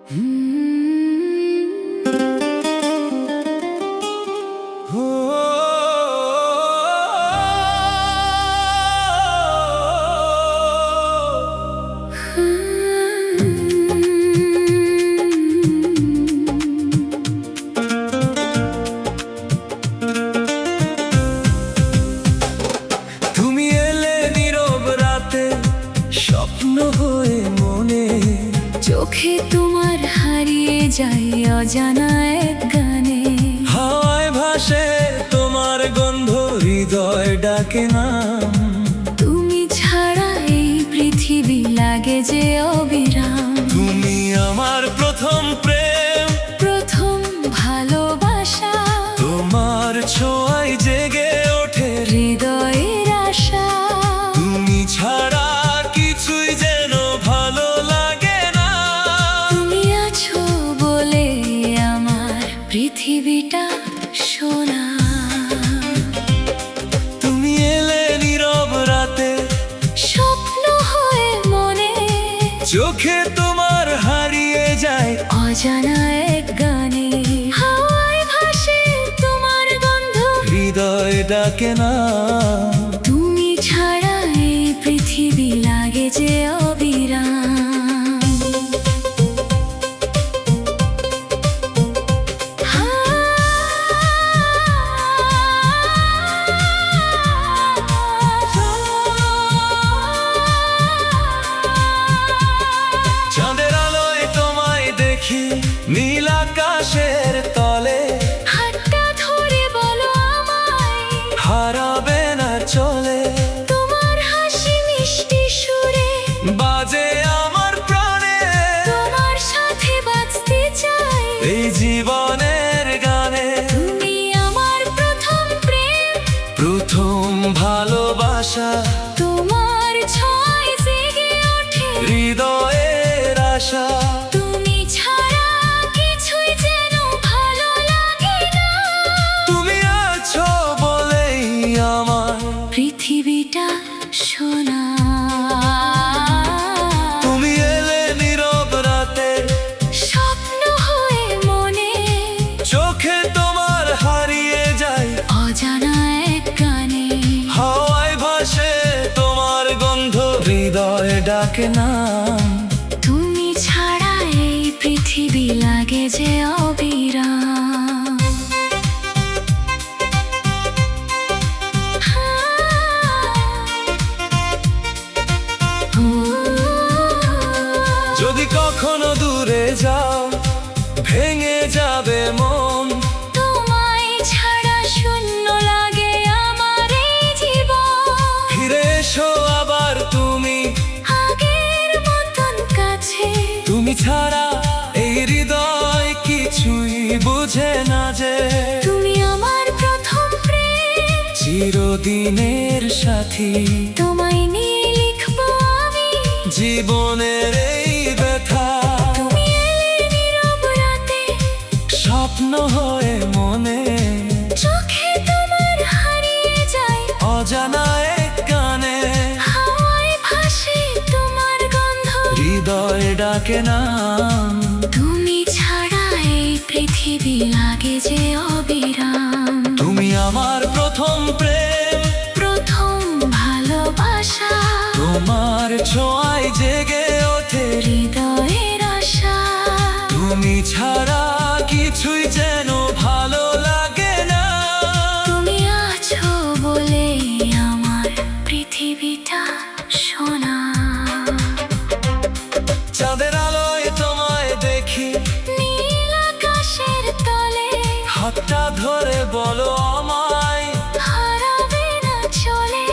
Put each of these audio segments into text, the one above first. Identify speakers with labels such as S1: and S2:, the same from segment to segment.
S1: তুমি এলে নীরব রাতে, স্বপ্ন হয়ে মনে,
S2: চোখে তোমার হারিয়ে যায় অজানা এক গানে।
S1: হাওয়ায় ভাসে তোমার গন্ধ, হৃদয় ডাকে নাম।
S2: তুমি ছাড়া এই পৃথিবী লাগে যে অবিরাম।
S1: তুমি আমার প্রথম প্রেম,
S2: প্রথম ভালোবাসা,
S1: তোমার ছোঁয়ায় জেগে ওঠে
S2: হৃদয়ের আশা।
S1: তুমি ছাড়া কিছুই যেন ভালো লাগে না।
S2: তুমি আছো বলে আমার পৃথিবীটা সোনা।
S1: তুমি এলে নীরব রাতে,
S2: স্বপ্ন হয়ে মনে,
S1: চোখে তোমার হারিয়ে যায়
S2: অজানা এক গানে। হাওয়ায় ভাসে তোমার গন্ধ,
S1: হৃদয় ডাকে না।
S2: তুমি ছাড়া এই পৃথিবী লাগে যে অবিরাম।
S1: চাঁদের আলোয় তোমায় দেখি নীল আকাশের তলে,
S2: হাতটা ধরে বলো আমায়,
S1: হারাবে না চলে।
S2: তোমার হাসি মিষ্টি সুরে
S1: বাজে আমার প্রাণে,
S2: তোমার সাথে বাঁচতে চাই
S1: এই জীবনের গানে।
S2: তুমি আমার প্রথম প্রেম,
S1: প্রথম ভালোবাসা,
S2: তোমার ছোঁয়ায় জেগে ওঠে
S1: হৃদয়ের আশা।
S2: তুমি ছাড়া কিছুই যেন ভালো লাগে না।
S1: তুমি আছো বলেই আমার
S2: পৃথিবীটা সোনা।
S1: তুমি এলে নীরব রাতে,
S2: স্বপ্ন হয়ে মনে,
S1: চোখে তোমার হারিয়ে যায়
S2: অজানা এক গানে।
S1: হাওয়ায় ভাসে তোমার গন্ধ, হৃদয় ডাকে নাম।
S2: তুমি ছাড়া এই পৃথিবী লাগে যে অবিরাম।
S1: যদি কখনো দূরে যাও, ভেঙে যাবে মন।
S2: তোমায় ছাড়া শূন্য লাগে আমার এই জীবন।
S1: ফিরে এসো আবার তুমি,
S2: আগের মতন কাছে।
S1: তুমি ছাড়া এই হৃদয় কিছুই বুঝে না যে।
S2: তুমি আমার প্রথম প্রেম,
S1: চিরদিনের সাথী,
S2: তোমায় নিয়ে লিখবো আমি
S1: জীবনের এই ব্যথা।
S2: তুমি এলে নীরব রাতে,
S1: স্বপ্ন হয়ে মনে,
S2: চোখে তোমার হারিয়ে যায়
S1: অজানা এক গানে।
S2: হাওয়ায় ভাসে তোমার গন্ধ,
S1: হৃদয় ডাকে নাম।
S2: তুমি ছাড়া এই পৃথিবী লাগে যে অবিরাম।
S1: তুমি আমার প্রথম প্রেম,
S2: প্রথম ভালোবাসা,
S1: তোমার ছোঁয়ায় জেগে ওঠে
S2: হৃদয়ের আশা।
S1: তুমি ছাড়া কিছুই যেন ভালো লাগে না।
S2: তুমি আছো বলে আমার পৃথিবীটা সোনা।
S1: চাঁদের আলোয় তোমায় দেখি
S2: নীল আকাশের তলে,
S1: হাতটা ধরে বলো আমায়,
S2: হারাবে না চলে।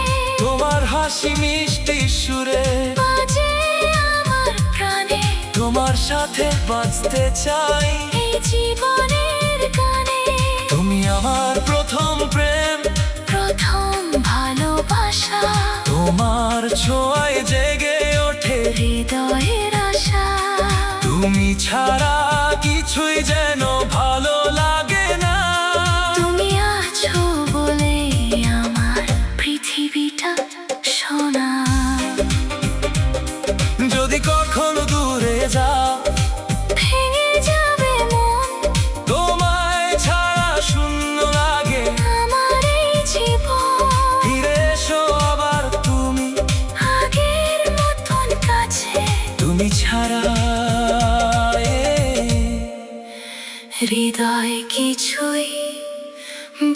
S1: তোমার হাসি মিষ্টি সুরে
S2: বাজে আমার প্রাণে,
S1: তোমার সাথে বাঁচতে চাই
S2: এই জীবনের গানে।
S1: তুমি আমার প্রথম প্রেম,
S2: প্রথম ভালোবাসা,
S1: তোমার ছোঁয়ায় জেগে ওঠে
S2: হৃদয়ের আশা।
S1: তুমি ছাড়া কিছুই যেন ভালো লাগে না।
S2: তুমি আছো বলে আমার পৃথিবীটা সোনা।
S1: যদি কখনো দূরে যাও,
S2: ভেঙে হৃদয় কিছুই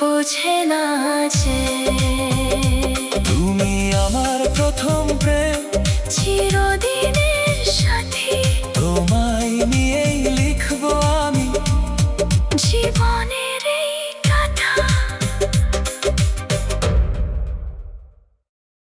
S2: বোঝে না যে
S1: তুমি আমার প্রথম প্রেম,
S2: চিরদিন